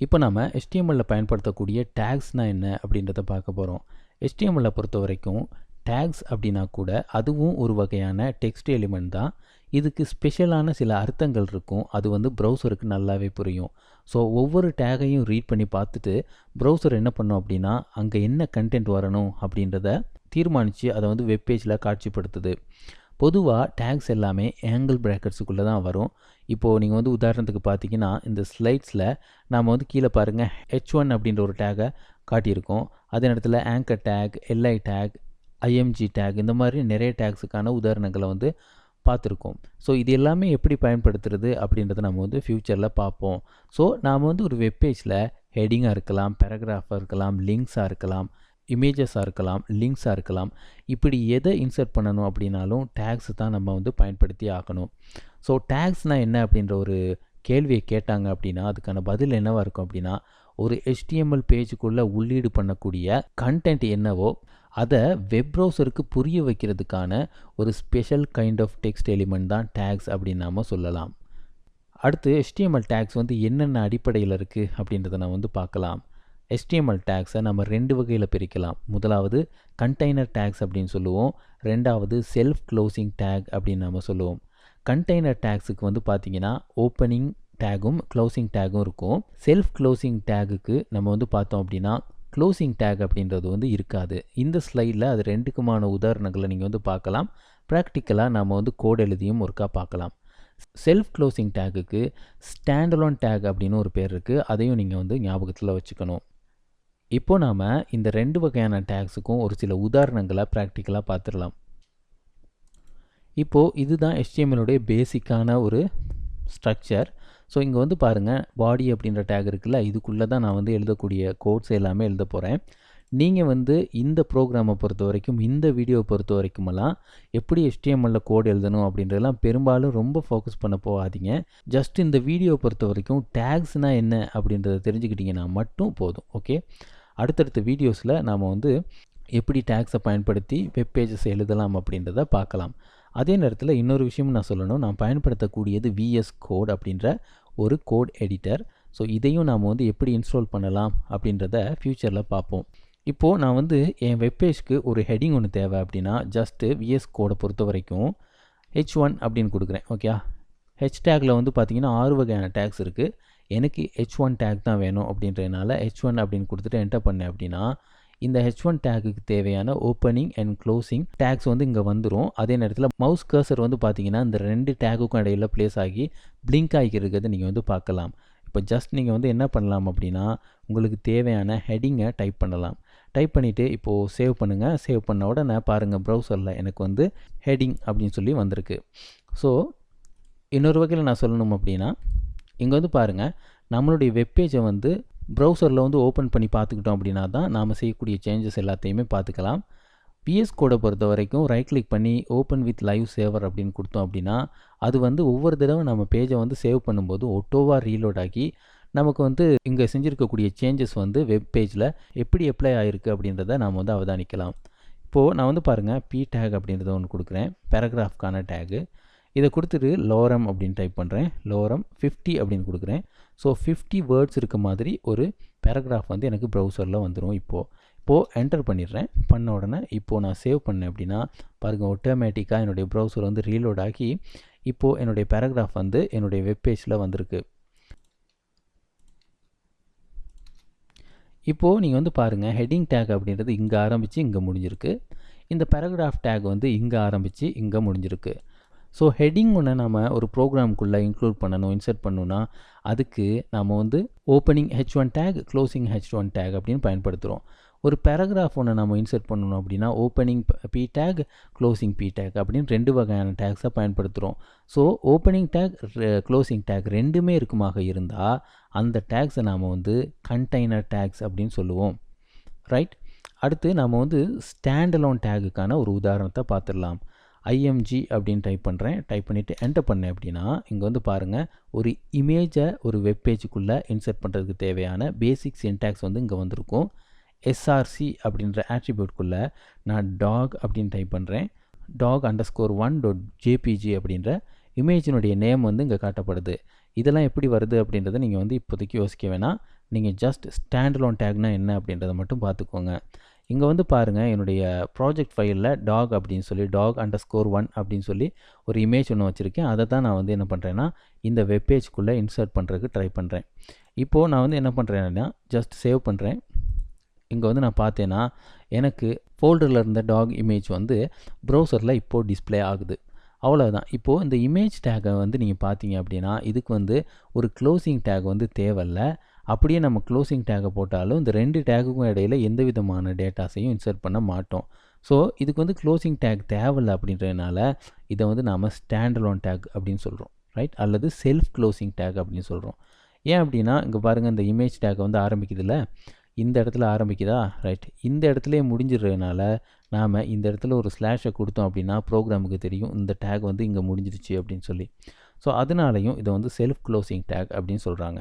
இப்போ நம்ம HTML பயன்படுத்தக்கூடிய டேக்ஸ்னா என்ன அப்படின்றத பார்க்க போகிறோம். HTML பொறுத்த வரைக்கும் டேக்ஸ் அப்படின்னா கூட அதுவும் ஒரு வகையான டெக்ஸ்ட் எலிமெண்ட் தான். இதுக்கு ஸ்பெஷலான சில அர்த்தங்கள் இருக்கும். அது ப்ரௌசருக்கு நல்லாவே புரியும். ஸோ ஒவ்வொரு டேகையும் ரீட் பண்ணி பார்த்துட்டு ப்ரௌசர் என்ன பண்ணும் அப்படின்னா அங்கே என்ன கண்டென்ட் வரணும் அப்படின்றத தீர்மானித்து அதை வெப்பேஜில் காட்சிப்படுத்துது. பொதுவாக டேக்ஸ் எல்லாமே ஆங்கிள் ப்ராக்கெட்ஸுக்குள்ளே தான் வரும். இப்போது நீங்கள் உதாரணத்துக்கு பார்த்தீங்கன்னா இந்த ஸ்லைட்ஸில் நாம் கீழே பாருங்கள் H1 அப்படின்ற ஒரு டேகை காட்டியிருக்கோம். அதே நேரத்தில் anchor tag, LI tag, IMG tag, இந்த மாதிரி நிறைய டேக்ஸுக்கான உதாரணங்களை பார்த்துருக்கோம். ஸோ இது எல்லாமே எப்படி பயன்படுத்துறது அப்படின்றத நம்ம ஃப்யூச்சரில் பார்ப்போம். ஸோ நாம் ஒரு வெப்பேஜில் ஹெட்டிங்காக இருக்கலாம், பேராகிராஃபாக இருக்கலாம், லிங்க்ஸாக இருக்கலாம், இமேஜஸாக இருக்கலாம், லிங்க்ஸாக இருக்கலாம், இப்படி எதை இன்சர்ட் பண்ணணும் அப்படின்னாலும் டேக்ஸ் தான் நம்ம பயன்படுத்தி ஆகணும். ஸோ டேக்ஸ்னால் என்ன அப்படின்ற ஒரு கேள்வியை கேட்டாங்க அப்படின்னா அதுக்கான பதில் என்னவாக இருக்கும் அப்படின்னா ஒரு HTML பேஜுக்குள்ளே உள்ளீடு பண்ணக்கூடிய கண்டென்ட் என்னவோ அதை வெப் ப்ரௌசருக்கு புரிய வைக்கிறதுக்கான ஒரு special kind of text element தான் டேக்ஸ் அப்படின்னு நாம் சொல்லலாம். அடுத்து HTML டேக்ஸ் என்னென்ன அடிப்படையில் இருக்குது அப்படின்றத நான் பார்க்கலாம். HTML டேக்ஸை நம்ம ரெண்டு வகையில் பிரிக்கலாம். முதலாவது கண்டெய்னர் டேக்ஸ் அப்படின்னு சொல்லுவோம். ரெண்டாவது செல்ஃப் க்ளோசிங் டேக் அப்படின்னு நம்ம சொல்லுவோம். கண்டெய்னர் டேக்ஸுக்கு பார்த்தீங்கன்னா ஓப்பனிங் டேகும் க்ளோசிங் டேகும் இருக்கும். செல்ஃப் க்ளோசிங் டேகுக்கு நம்ம பார்த்தோம் அப்படின்னா க்ளோசிங் டேக் அப்படின்றது இருக்காது. இந்த ஸ்லைடில் அது ரெண்டுக்குமான உதாரணங்களை நீங்கள் பார்க்கலாம். ப்ராக்டிக்கலாக நம்ம கோட் எழுதியும் ஒருக்கா பார்க்கலாம். செல்ஃப் க்ளோசிங் டேகுக்கு ஸ்டாண்டலோன் டேக் அப்படின்னு ஒரு பேர் இருக்குது. அதையும் நீங்கள் ஞாபகத்தில் வச்சுக்கணும். இப்போது நாம் இந்த ரெண்டு வகையான டேக்ஸுக்கும் ஒரு சில உதாரணங்களை ப்ராக்டிக்கலாக பார்த்துடலாம். இப்போது இதுதான் HTMLுடைய பேசிக்கான ஒரு ஸ்ட்ரக்சர். ஸோ இங்கே பாருங்கள் பாடி அப்படின்ற டேக் இருக்குல்ல, இதுக்குள்ளே தான் நான் எழுதக்கூடிய கோட்ஸ் எல்லாமே எழுத போகிறேன். நீங்கள் இந்த ப்ரோக்ராமை பொறுத்த வரைக்கும் இந்த வீடியோவை பொறுத்த வரைக்குமெல்லாம் எப்படி HTMLல கோட் எழுதணும் அப்படின்றதெல்லாம் பெரும்பாலும் ரொம்ப ஃபோக்கஸ் பண்ண போகாதீங்க. ஜஸ்ட் இந்த வீடியோவை பொறுத்த வரைக்கும் டேக்ஸ்னால் என்ன அப்படின்றத தெரிஞ்சுக்கிட்டிங்கன்னா மட்டும் போதும். ஓகே, அடுத்தடுத்த வீடியோஸில் நாம் எப்படி டேக்ஸை பயன்படுத்தி வெப் பேஜஸ் எழுதலாம் அப்படின்றத பார்க்கலாம். அதே நேரத்தில் இன்னொரு விஷயமும் நான் சொல்லணும். நான் பயன்படுத்தக்கூடியது VS கோட் அப்படின்ற ஒரு கோட் எடிட்டர். ஸோ இதையும் நாம் எப்படி இன்ஸ்டால் பண்ணலாம் அப்படின்றத ஃப்யூச்சரில் பார்ப்போம். இப்போது நான் என் வெப்பேஜ்க்கு ஒரு ஹெட்டிங் ஒன்று தேவை அப்படின்னா ஜஸ்ட்டு VS கோடை பொறுத்த வரைக்கும் H1 அப்படின்னு கொடுக்குறேன். ஓகே, ஹெச் டேக்கில் பார்த்தீங்கன்னா 6 வகையான டேக்ஸ் இருக்குது. எனக்கு H1 டேக் தான் வேணும் அப்படின்றதுனால H1 அப்படின்னு கொடுத்துட்டு என்டர் பண்ணேன் அப்படின்னா இந்த H1 டேக்குக்கு தேவையான ஓப்பனிங் அண்ட் க்ளோசிங் டேக்ஸ் இங்கே வந்துடும். அதே நேரத்தில் மவுஸ் கர்சர் பார்த்தீங்கன்னா இந்த ரெண்டு டேக்குக்கும் இடையில் ப்ளேஸ் ஆகி பிளிங்க் ஆகி இருக்கிறத நீங்கள் பார்க்கலாம். இப்போ ஜஸ்ட் நீங்கள் என்ன பண்ணலாம் அப்படின்னா உங்களுக்கு தேவையான ஹெட்டிங்கை டைப் பண்ணலாம். டைப் பண்ணிவிட்டு இப்போது சேவ் பண்ணுங்கள். சேவ் பண்ண உடனே பாருங்கள் ப்ரௌசரில் எனக்கு ஹெட்டிங் அப்படின்னு சொல்லி வந்திருக்கு. ஸோ இன்னொரு வகையில் நான் சொல்லணும் அப்படின்னா இங்கே பாருங்கள் நம்மளுடைய வெப்பேஜை ப்ரௌசரில் ஓப்பன் பண்ணி பார்த்துக்கிட்டோம் அப்படின்னா தான் நாம் செய்யக்கூடிய சேஞ்சஸ் எல்லாத்தையுமே பார்த்துக்கலாம். VS கோடை பொறுத்த வரைக்கும் ரைட் கிளிக் பண்ணி ஓப்பன் வித் லைவ் சேவர் அப்படின்னு கொடுத்தோம் அப்படின்னா அது ஒவ்வொரு தடவை நம்ம பேஜை சேவ் பண்ணும்போது ஒட்டோவாக ரீலோட் ஆகி நமக்கு இங்கே செஞ்சுருக்கக்கூடிய சேஞ்சஸ் வெப் பேஜில் எப்படி அப்ளை ஆகிருக்கு அப்படின்றத நாம் அவதானிக்கலாம். இப்போது நான் பாருங்கள் P டேக் அப்படின்றத ஒன்று கொடுக்குறேன், பேராகிராஃப்கான டேகு. இதை கொடுத்துட்டு லோரம் அப்படின்னு டைப் பண்ணுறேன். லோரம் 50 அப்படின்னு கொடுக்குறேன். ஸோ 50 வேர்ட்ஸ் இருக்க மாதிரி ஒரு பேராகிராஃப் எனக்கு ப்ரௌசரில் வந்துடும். இப்போது என்டர் பண்ணிடுறேன். பண்ண உடனே இப்போது நான் சேவ் பண்ணேன் அப்படின்னா பாருங்கள் ஆட்டோமேட்டிக்காக என்னுடைய ப்ரௌசர் ரீலோட் ஆகி இப்போது என்னுடைய பேராகிராஃப் என்னுடைய வெப்பேஜில் வந்திருக்கு. இப்போது நீங்கள் பாருங்கள் ஹெட்டிங் டேக் அப்படின்றது இங்கே ஆரம்பித்து இங்கே முடிஞ்சிருக்கு. இந்த பேராகிராஃப் டேக் இங்கே ஆரம்பித்து இங்கே முடிஞ்சிருக்கு. ஸோ ஹெட்டிங் ஒன்று நம்ம ஒரு ப்ரோக்ராம்குள்ளே இன்க்ளூட் பண்ணணும், இன்சர்ட் பண்ணணுன்னா அதுக்கு நாம் opening H1 take, closing H1 take அப்படின்னு பயன்படுத்துகிறோம். ஒரு பேராகிராஃப் ஒன்று நம்ம இன்சர்ட் பண்ணணும் அப்படின்னா opening P take, closing P take அப்படின்னு ரெண்டு வகையான டேக்ஸை பயன்படுத்துகிறோம். So opening take, closing take ரெண்டுமே இருக்குமாக இருந்தால் அந்த டேக்ஸை நாம் கண்டெய்னர் டேக்ஸ் அப்படின்னு சொல்லுவோம். ரைட், அடுத்து நாம் ஸ்டாண்டலோன் டேக்குக்கான ஒரு உதாரணத்தை பார்த்துடலாம். IMG அப்படின்னு டைப் பண்ணுறேன். டைப் பண்ணிவிட்டு என்டர் பண்ணேன் அப்படின்னா இங்கே பாருங்கள் ஒரு இமேஜை ஒரு வெப் பேஜுக்குள்ளே இன்சர்ட் பண்ணுறதுக்கு தேவையான பேசிக் சின்டாக்ஸ் இங்கே வந்திருக்கும். SRC அப்படின்ற ஆட்ரிபியூட்குள்ளே நான் டாக் அப்படின்னு டைப் பண்ணுறேன். dog_1.jpg அப்படின்ற இமேஜினுடைய நேம் இங்கே காட்டப்படுது. இதெல்லாம் எப்படி வருது அப்படின்றத நீங்கள் இப்போதைக்கு யோசிக்க வேணாம். நீங்கள் ஜஸ்ட் ஸ்டாண்ட் அலோன் டேக்னா என்ன அப்படின்றத மட்டும் பார்த்துக்கோங்க. இங்கே வந்து பாருங்கள், என்னுடைய ப்ராஜெக்ட் ஃபைலில் டாக் அப்படின்னு சொல்லி டாக்_1 அப்படின்னு சொல்லி ஒரு இமேஜ் ஒன்று வச்சுருக்கேன். அதை தான் நான் வந்து என்ன பண்ணுறேன்னா இந்த வெப்பேஜ்க்குள்ளே இன்சர்ட் பண்ணுறதுக்கு ட்ரை பண்ணுறேன். இப்போது நான் வந்து என்ன பண்ணுறேன்னா ஜஸ்ட் சேவ் பண்ணுறேன். இங்கே வந்து நான் பார்த்தேன்னா எனக்கு ஃபோல்டரில் இருந்த டாக் இமேஜ் வந்து ப்ரௌசரில் இப்போது டிஸ்ப்ளே ஆகுது. அவ்வளோதான். இப்போது இந்த இமேஜ் டேக்கை வந்து நீங்கள் பார்த்தீங்க அப்படின்னா இதுக்கு வந்து ஒரு க்ளோசிங் டேக் வந்து தேவையில்ல. அப்படியே நம்ம க்ளோசிங் டேக்கை போட்டாலும் இந்த 2 டேக்குக்கும் இடையில் எந்த விதமான டேட்டாஸையும் இன்சர்ட் பண்ண மாட்டோம். ஸோ இதுக்கு வந்து க்ளோசிங் டேக் தேவையில்லை அப்படின்றதுனால இதை வந்து நாம் ஸ்டாண்ட் அலோன் டேக் அப்படின்னு சொல்கிறோம், ரைட்? அல்லது செல்ஃப் க்ளோசிங் டேக் அப்படின்னு சொல்கிறோம். ஏன் அப்படின்னா இங்கே பாருங்கள், இந்த இமேஜ் டேக்கை வந்து ஆரம்பிக்குதுல்ல, இந்த இடத்துல ஆரம்பிக்குதா, ரைட்? இந்த இடத்துலையே முடிஞ்சிடுறதுனால நாம் இந்த இடத்துல ஒரு ஸ்லாஷை கொடுத்தோம் அப்படின்னா ப்ரோக்ராமுக்கு தெரியும் இந்த டேக் வந்து இங்கே முடிஞ்சிருச்சு அப்படின்னு சொல்லி. ஸோ அதனாலையும் இதை வந்து செல்ஃப் க்ளோசிங் டேக் அப்படின்னு சொல்கிறாங்க.